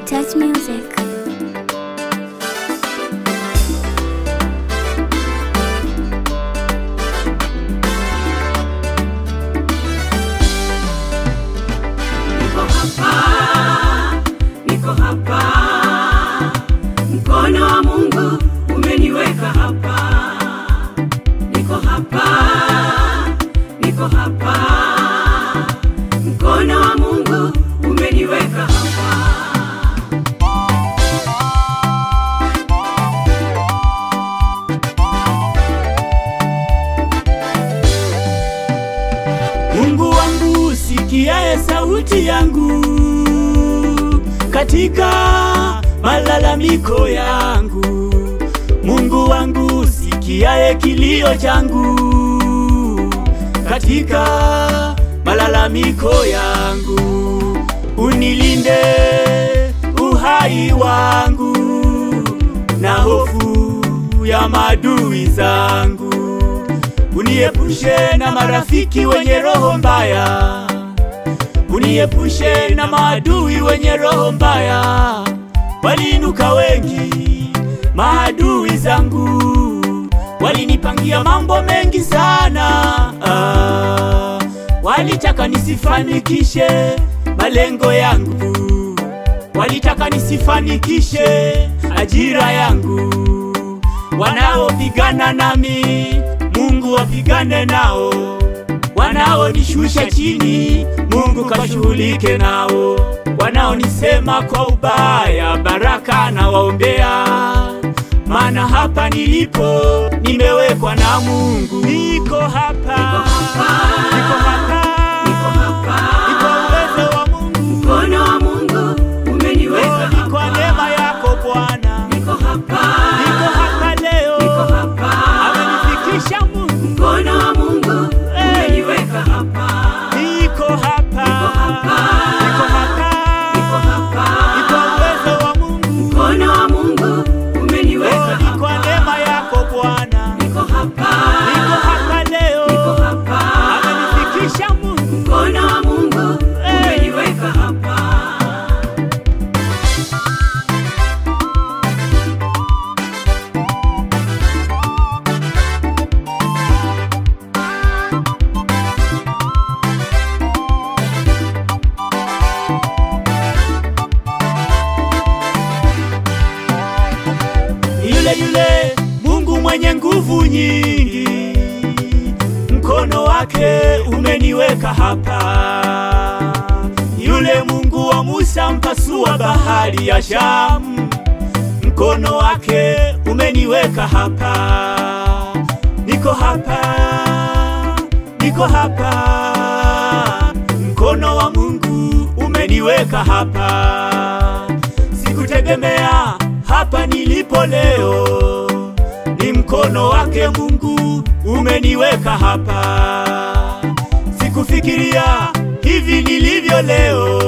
Touch Music. Niko hapa, mkono wa Mungu umeniweka hapa. Niko hapa, mkono wa Mungu umeniweka hapa. Mungu wangu, sikia sauti yangu katika malalamiko yangu. Mungu wangu, sikia kilio changu katika malalamiko yangu. Unilinde uhai wangu na hofu ya maadui zangu. Uniepushe na marafiki wenye roho mbaya. Uniepushe na maadui wenye roho mbaya. Waliinuka wengi maadui zangu, walinipangia mambo mengi sana. Walitaka nisifanikishe malengo yangu, walitaka nisifanikishe ajira yangu. Wanaopigana nami, Mungu wapigane nao. Wanaonishusha chini, Mungu kashughulike nao. Wanaonisema kwa ubaya, baraka na waombea. Maana hapa nilipo nimewekwa na Mungu. Niko hapa, niko uwezo wa Mungu. Mkono wa Mungu umeniweka hapa. Niko neema yako Bwana. Niko hapa leo. Amenifikisha Mungu. Mkono wa Mungu umeniweka hapa. Niko hapa, niko uwezo wa Mungu. Mkono wa Mungu umeniweka hapa. Niko neema yako Bwana. Niko hapa leo. Amenifikisha Mungu. Mkono wa Mungu umeniweka hapa. Yule Mungu mwenye nguvu nyingi, mkono wake umeniweka hapa. Yule Mungu wa Musa mpasua bahari ya Shamu, mkono wake umeniweka hapa. Niko hapa, mkono wa Mungu umeniweka hapa. Sikutegemea hapa nilipo leo, ni mkono wake Mungu umeniweka hapa. Sikufikiria hivi nilivyo leo,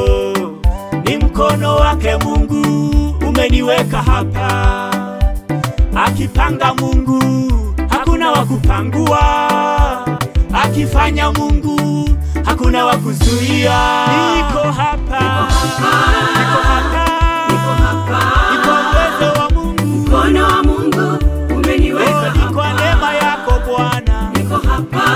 ni mkono wake Mungu umeniweka hapa. Akipanga Mungu hakuna wakupangua, akifanya Mungu hakuna wakuzuia. Niko hapa, niko uwezo wa Mungu. Mkono wa Mungu umeniweka hapa. Niko neema yako Bwana. Niko hapa,